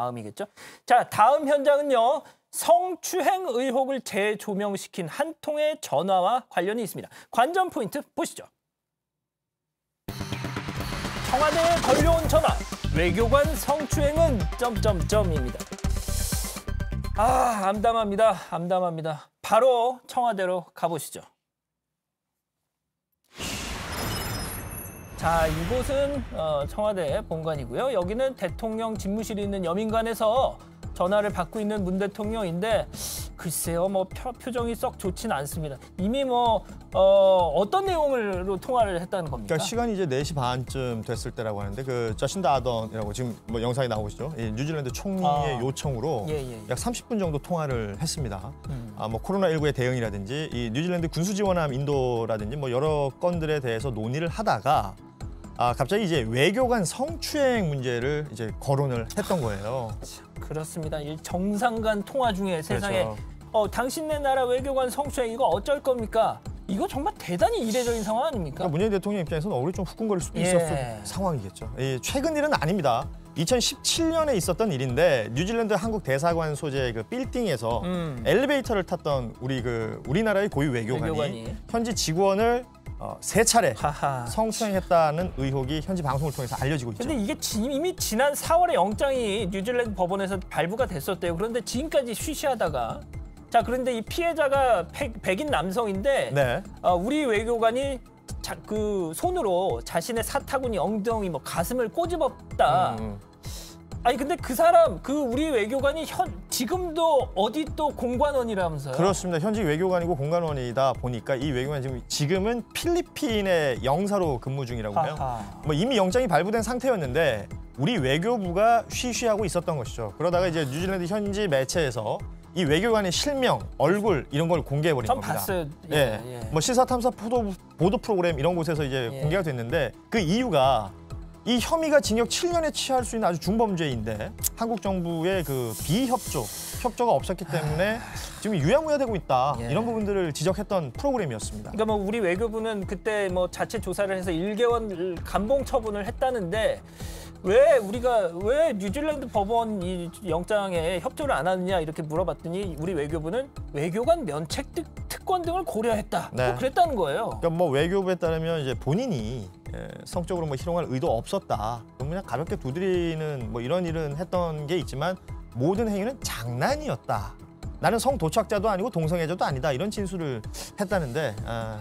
마음이겠죠. 자, 다음 현장은요. 성추행 의혹을 재조명시킨 한 통의 전화와 관련이 있습니다. 관전 포인트 보시죠. 청와대에 걸려온 전화. 외교관 성추행은 점점점입니다. 암담합니다. 암담합니다. 바로 청와대로 가보시죠. 자, 이곳은 청와대 본관이고요. 여기는 대통령 집무실이 있는 여민관에서 전화를 받고 있는 문 대통령인데 글쎄요, 뭐 표정이 썩 좋진 않습니다. 이미 어떤 내용으로 통화를 했다는 겁니까? 그러니까 시간이 이제 4시 반쯤 됐을 때라고 하는데 그 저신다 아던이라고 지금 뭐 영상이 나오시죠? 뉴질랜드 총리의 요청으로 약 30분 정도 통화를 했습니다. 뭐 코로나19의 대응이라든지 이 뉴질랜드 군수 지원함 인도라든지 뭐 여러 건들에 대해서 논의를 하다가 갑자기 이제 외교관 성추행 문제를 이제 거론을 했던 거예요. 그렇습니다. 이 정상 간 통화 중에 세상에 그렇죠. 당신네 나라 외교관 성추행 이거 어쩔 겁니까? 이거 정말 대단히 이례적인 상황 아닙니까? 그러니까 문재인 대통령 입장에서는 얼굴이 좀 후끈거릴 수도 있었을 상황이겠죠. 최근 일은 아닙니다. 2017년에 있었던 일인데 뉴질랜드 한국 대사관 소재 그 빌딩에서 엘리베이터를 탔던 우리나라의 고위 외교관이 현지 직원을 3차례 성추행했다는 의혹이 현지 방송을 통해서 알려지고 있죠. 근데 이게 이미 지난 4월에 영장이 뉴질랜드 법원에서 발부가 됐었대요. 그런데 지금까지 쉬쉬하다가 그런데 이 피해자가 백인 남성인데 우리 외교관이 그 손으로 자신의 사타구니, 엉덩이, 가슴을 꼬집었다. 아니 근데 그 사람, 우리 외교관이 지금도 어디 또 공관원이라면서요? 그렇습니다. 현직 외교관이고 공관원이다 보니까 이 외교관이 지금은 필리핀의 영사로 근무 중이라고 해요. 이미 영장이 발부된 상태였는데 우리 외교부가 쉬쉬하고 있었던 것이죠. 그러다가 이제 뉴질랜드 현지 매체에서 이 외교관의 실명, 얼굴 이런 걸 공개해버린 겁니다. 봤어요. 시사 탐사 보도 프로그램 이런 곳에서 이제 공개가 됐는데 그 이유가 이 혐의가 징역 7년에 치할 수 있는 아주 중범죄인데 한국 정부의 협조가 없었기 때문에 지금 유야무야되고 있다. 이런 부분들을 지적했던 프로그램이었습니다. 그러니까 우리 외교부는 그때 자체 조사를 해서 1개월 감봉 처분을 했다는데 왜 뉴질랜드 법원 이 영장에 협조를 안 하느냐 이렇게 물어봤더니 우리 외교부는 외교관 면책 특권 등을 고려했다. 그랬다는 거예요. 그러니까 외교부에 따르면 이제 본인이 성적으로 희롱할 의도 없었다. 그냥 가볍게 두드리는 이런 일은 했던 게 있지만 모든 행위는 장난이었다. 나는 성도착자도 아니고 동성애자도 아니다. 이런 진술을 했다는데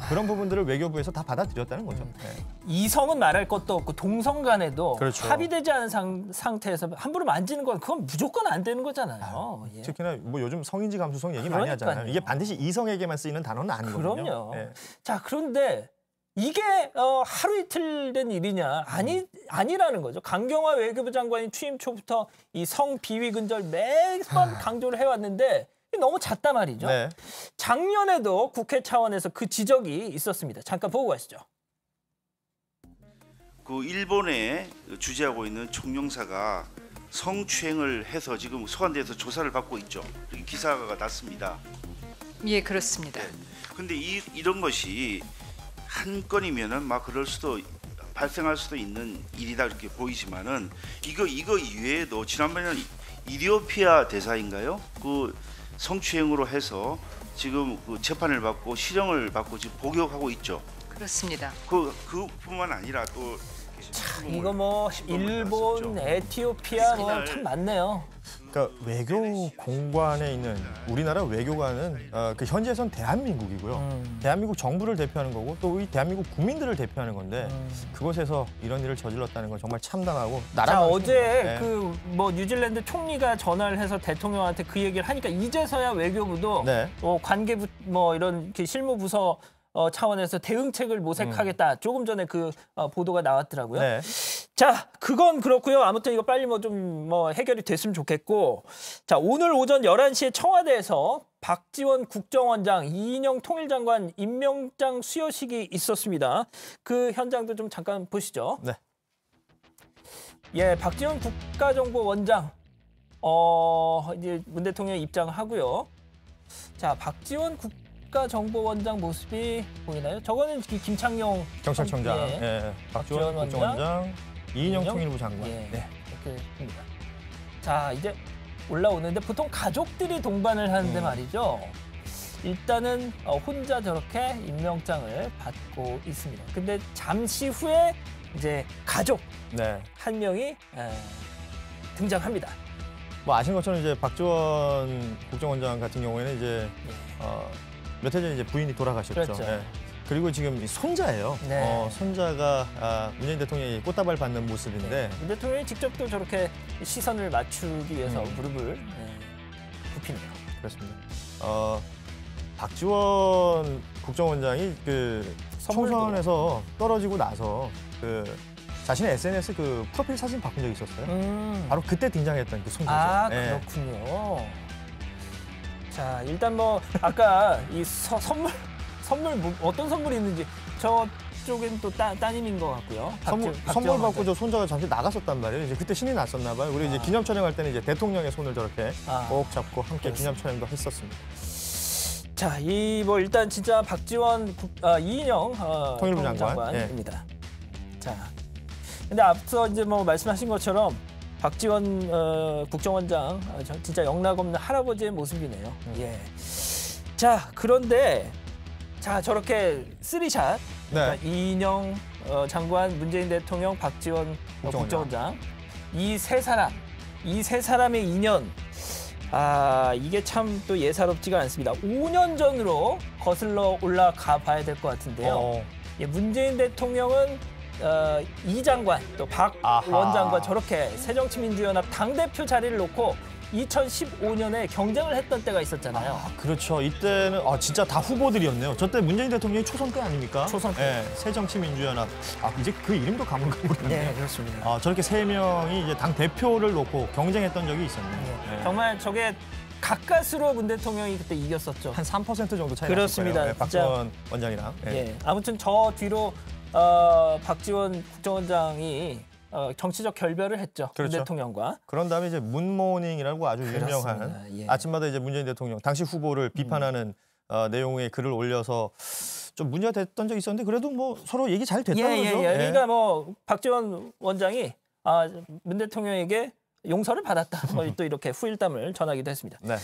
그런 부분들을 외교부에서 다 받아들였다는 거죠. 이성은 말할 것도 없고 동성 간에도 합의되지 않은 상태에서 함부로 만지는 건 그건 무조건 안 되는 거잖아요. 특히나 요즘 성인지 감수성 얘기 많이 하잖아요. 이게 반드시 이성에게만 쓰이는 단어는 아니거든요. 그럼요. 자, 그런데 이게 하루 이틀 된 일이냐? 아니라는 거죠. 강경화 외교부 장관이 취임 초부터 이 성 비위 근절 매번 강조를 해왔는데 너무 잦다 말이죠. 작년에도 국회 차원에서 그 지적이 있었습니다. 잠깐 보고 가시죠. 일본에 주재하고 있는 총영사가 성추행을 해서 지금 소환돼서 조사를 받고 있죠. 기사가 났습니다. 예, 그렇습니다. 근데 이런 것이 한 건이면은 발생할 수도 있는 일이다 이렇게 보이지만은 이거 이외에도 지난번에는 이디오피아 대사인가요? 성추행으로 해서 지금 재판을 받고 실형을 받고 지금 복역하고 있죠. 그렇습니다. 그뿐만 아니라 또 이거 일본, 에티오피아 참 많네요. 그러니까 외교 공관에 있는 우리나라 외교관은 현지에선 대한민국이고요. 대한민국 정부를 대표하는 거고 또 이 대한민국 국민들을 대표하는 건데 그곳에서 이런 일을 저질렀다는 건 정말 참담하고 어제 뉴질랜드 총리가 전화를 해서 대통령한테 그 얘기를 하니까 이제서야 외교부도 관계부 이런 실무부서 차원에서 대응책을 모색하겠다. 조금 전에 보도가 나왔더라고요. 자, 그건 그렇고요. 아무튼 이거 빨리 좀 해결이 됐으면 좋겠고. 자, 오늘 오전 11시에 청와대에서 박지원 국정원장, 이인영 통일장관 임명장 수여식이 있었습니다. 그 현장도 좀 잠깐 보시죠. 박지원 국가정보원장 이제 문 대통령 입장하고요. 자, 박지원 국가정보원장 모습이 보이나요? 저거는 김창룡 경찰청장, 박지원 국정원장, 이인영 통일부 장관. 이렇게 봅니다. 자, 이제 올라오는데 보통 가족들이 동반을 하는데 말이죠. 일단은 혼자 저렇게 임명장을 받고 있습니다. 근데 잠시 후에 이제 가족 한 명이 등장합니다. 뭐 아신 것처럼 이제 박지원 국정원장 같은 경우에는 이제 몇 해 전에 이제 부인이 돌아가셨죠. 그렇죠. 예. 그리고 지금 이 손자예요. 네. 손자가 문재인 대통령이 꽃다발 받는 모습인데 문 대통령이 직접 또 저렇게 시선을 맞추기 위해서 무릎을 굽히네요. 그렇습니다. 박지원 국정원장이 그 총선에서 떨어지고 나서 그 자신의 SNS 그 프로필 사진 바꾼 적이 있었어요. 바로 그때 등장했던 그 손자죠. 아, 그렇군요. 자, 일단 뭐 아까 이 선물 어떤 선물이 있는지 저쪽엔 또 따님인 것 같고요. 선물 받고 저 손자가 잠시 나갔었단 말이에요. 이제 그때 신이 났었나 봐요. 우리 이제 기념 촬영할 때는 이제 대통령의 손을 저렇게 꼭 잡고 함께 기념 촬영도 했었습니다. 자, 이 뭐 일단 진짜 박지원 이인영 통일부 장관입니다. 자, 근데 앞서 이제 뭐 말씀하신 것처럼 박지원 국정원장 진짜 영락 없는 할아버지의 모습이네요. 예. 자, 그런데 자 저렇게 쓰리샷 그러니까 이인영 장관, 문재인 대통령, 박지원 국정원장 이 세 사람의 인연 이게 참 또 예사롭지가 않습니다. 5년 전으로 거슬러 올라가 봐야 될 것 같은데요. 예, 문재인 대통령은 이 장관 또 박 원장과 저렇게 새정치민주연합 당대표 자리를 놓고 2015년에 경쟁을 했던 때가 있었잖아요. 그렇죠. 이때는 진짜 다 후보들이었네요. 저 때 문재인 대통령이 초선 때 아닙니까? 초선 때. 네, 새정치민주연합. 이제 그 이름도 가물가물하네요. 네, 그렇습니다. 저렇게 세 명이 이제 당 대표를 놓고 경쟁했던 적이 있었네요. 네. 정말 저게 가까스로 문 대통령이 그때 이겼었죠. 한 3% 정도 차이가 그렇습니다. 났을 거예요. 박지원 원장이랑. 예. 아무튼 저 뒤로 박지원 국정원장이 정치적 결별을 했죠. 그렇죠. 문 대통령과. 그런 다음에 이제 문모닝이라고 아주 유명한 아침마다 이제 문재인 대통령 당시 후보를 비판하는 내용의 글을 올려서 좀 문제가 됐던 적이 있었는데 그래도 뭐 서로 얘기 잘 됐다는 거죠. 그러니까 뭐 박지원 원장이 문 대통령에게 용서를 받았다. 또 이렇게 후일담을 전하기도 했습니다. 네.